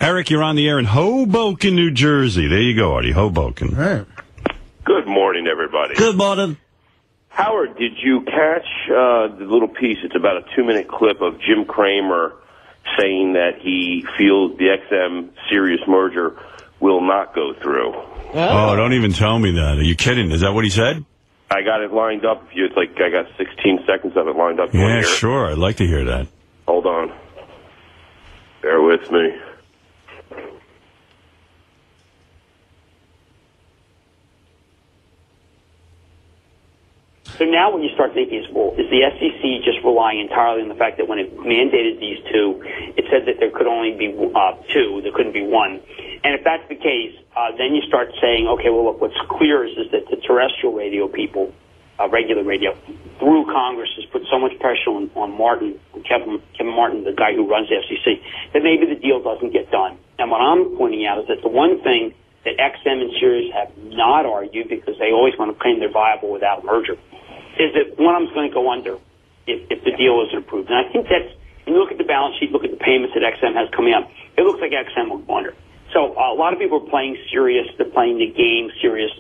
Eric, you're on the air in Hoboken, New Jersey. There you go, Artie, Hoboken. All right. Good morning, everybody. Good morning. Howard, did you catch the little piece? It's about a 2-minute clip of Jim Kramer saying that he feels the XM Sirius merger will not go through. Oh, don't even tell me that. Are you kidding? Is that what he said? I got it lined up. It's like I got 16 seconds of it lined up. Yeah, sure. I'd like to hear that. Hold on. Bear with me. So now when you start thinking, well, is the SEC just relying entirely on the fact that when it mandated these two, it said that there could only be two, there couldn't be one. And if that's the case, then you start saying, okay, well, look, what's clear is that the terrestrial radio people, regular radio, through Congress has put so much pressure on Martin, Kevin Martin, the guy who runs the FCC, that maybe the deal doesn't get done. And what I'm pointing out is that the one thing that XM and Sirius have not argued, because they always want to claim they're viable without merger, is that one of them's going to go under if the deal isn't approved. And I think that's, when you look at the balance sheet, look at the payments that XM has coming up, it looks like XM will go under. So a lot of people are playing Sirius. They're playing the game Sirius.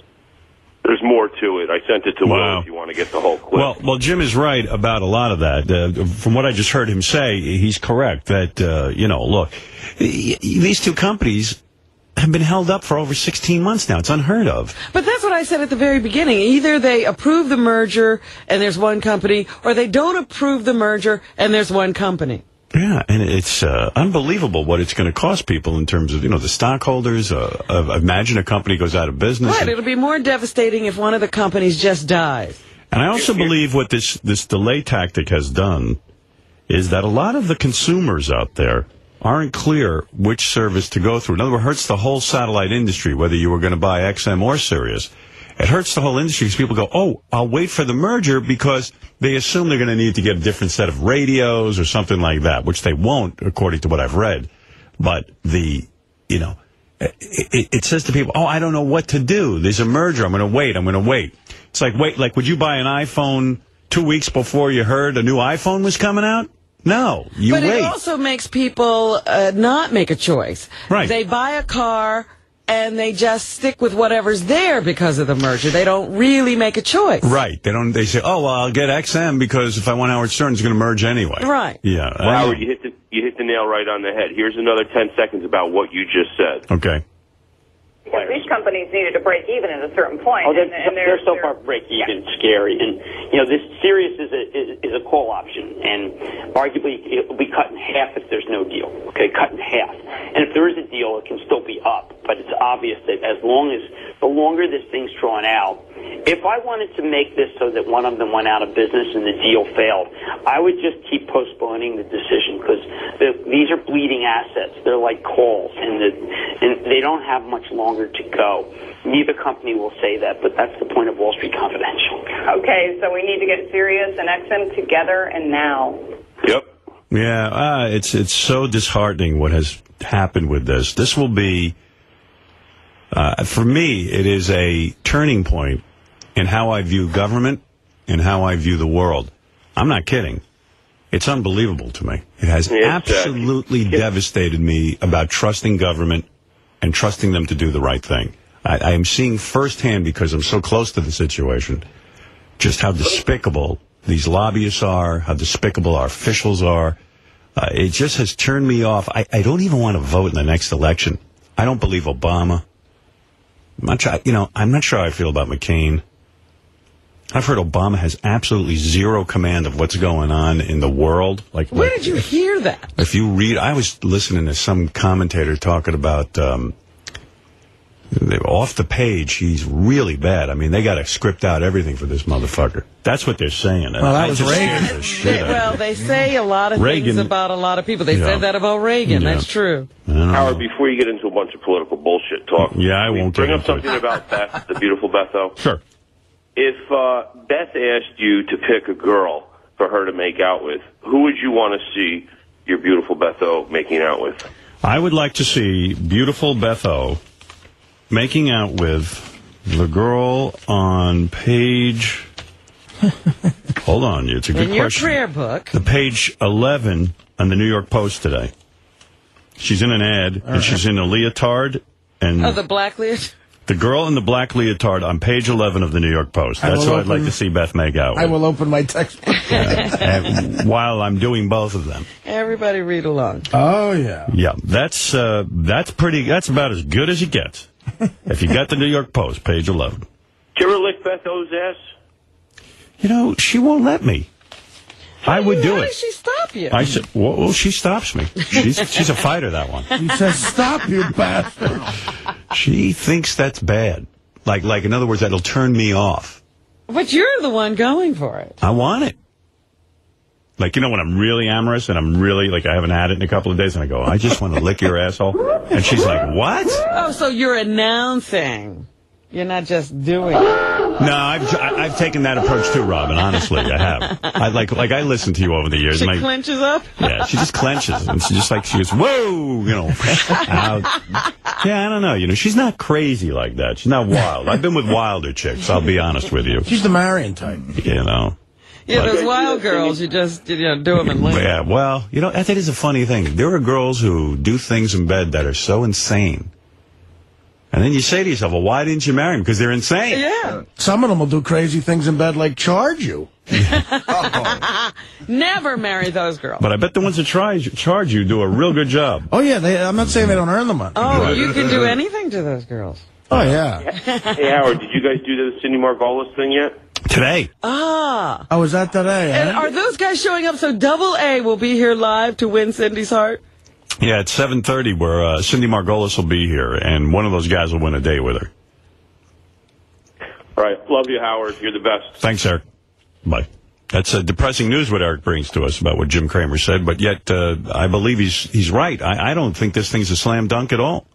There's more to it. I sent it to Will if you want to get the whole clip. Well, Jim is right about a lot of that. From what I just heard him say, he's correct that, look, these two companies have been held up for over 16 months now. It's unheard of. But that's what I said at the very beginning. Either they approve the merger and there's one company, or they don't approve the merger and there's one company. Yeah, and it's unbelievable what it's going to cost people in terms of, the stockholders. Imagine a company goes out of business. Right, it'll be more devastating if one of the companies just dies. And I also believe what this delay tactic has done is that a lot of the consumers out there aren't clear which service to go through. In other words, it hurts the whole satellite industry, whether you were going to buy XM or Sirius. It hurts the whole industry because people go, oh, I'll wait for the merger because they assume they're going to need to get a different set of radios or something like that, which they won't, according to what I've read. But it says to people, oh, I don't know what to do. There's a merger. I'm going to wait. It's like, would you buy an iPhone 2 weeks before you heard a new iPhone was coming out? No, you wait. But it also makes people not make a choice. Right. They buy a car and they just stick with whatever's there because of the merger. They don't really make a choice. Right. They say, oh, well, I'll get XM because if I want Howard Stern, it's going to merge anyway. Right. Yeah. Well, Howard, you hit the nail right on the head. Here's another 10 seconds about what you just said. Okay. Because these companies needed to break even at a certain point. Oh, they're so far break even. It's scary. And, this Sirius is a call option. And arguably, it will be cut in half if there's no deal. Okay, cut in half. And if there is a deal, it can still be up. But it's obvious that the longer this thing's drawn out, if I wanted to make this so that one of them went out of business and the deal failed, I would just keep postponing the decision because these are bleeding assets. They're like calls, and they don't have much longer to go. Neither company will say that, but that's the point of Wall Street Confidential. Okay, so we need to get Sirius and XM together and now. Yep. Yeah, it's so disheartening what has happened with this. This will be, for me, it is a turning point in how I view government and how I view the world. I'm not kidding. It's unbelievable to me. It has absolutely devastated me about trusting government and trusting them to do the right thing. I am seeing firsthand, because I'm so close to the situation, just how despicable these lobbyists are, how despicable our officials are. It just has turned me off. I don't even want to vote in the next election. I don't believe Obama. I'm not sure how I feel about McCain. I've heard Obama has absolutely zero command of what's going on in the world. Where did you hear that? If you read, I was listening to some commentator talking about, off the page, he's really bad. I mean, they got to script out everything for this motherfucker. That's what they're saying. Well, that was Reagan. Well, they say a lot of things about a lot of people. They said that about Reagan. That's true. Howard, before you get into a bunch of political bullshit talk, I won't bring up something about Beth, the beautiful Beth, though. Sure. If Beth asked you to pick a girl for her to make out with, who would you want to see your beautiful Beth O making out with? I would like to see beautiful Beth O making out with the girl on page... Hold on, it's a good question. In your prayer book. The page 11 on the New York Post today. She's in an ad, and she's in a leotard. And Oh, the black leotard? the girl in the black leotard on page 11 of the New York Post. That's who I'd like to see Beth make out with. I will open my textbook. While I'm doing both of them. Everybody read along. Oh, yeah. Yeah, that's about as good as it gets. If you got the New York Post, page 11. Did you ever lick Beth O's ass? You know, she won't let me. I would do How it. does she stop you? I said, well, she stops me. She's a fighter, that one. He says, stop, you bastard. She thinks that's bad. Like, in other words, that'll turn me off. But you're the one going for it. I want it. Like, you know, when I'm really amorous and I'm really, like, I haven't had it in a couple of days, and I go, I just want to lick your asshole. And she's like, what? Oh, so you're announcing. You're not just doing it. No, I've taken that approach too, Robin. Honestly, I have. I listened to you over the years. She clenches up? Yeah, she just clenches. And she goes, whoa, you know. Yeah, I don't know. You know, she's not crazy like that. She's not wild. I've been with wilder chicks, I'll be honest with you. She's the Marion type. You know. Yeah, those wild girls, you just do them and leave. Yeah, well, you know, that is a funny thing. There are girls who do things in bed that are so insane. And then you say to yourself, well, why didn't you marry them? Because they're insane. Yeah. Some of them will do crazy things in bed, like charge you. Never marry those girls. But I bet the ones that charge you do a real good job. Oh, yeah, I'm not saying they don't earn the money. Oh, you can do anything to those girls. Oh, yeah. Hey, Howard, did you guys do the Cindy Margolis thing yet? Today. Ah. Oh, is that today? And are those guys showing up? So Double A will be here live to win Cindy's heart? Yeah, it's 7:30 where Cindy Margolis will be here, and one of those guys will win a date with her. All right. Love you, Howard. You're the best. Thanks, Eric. Bye. That's depressing news what Eric brings to us about what Jim Kramer said, but yet I believe he's right. I don't think this thing's a slam dunk at all.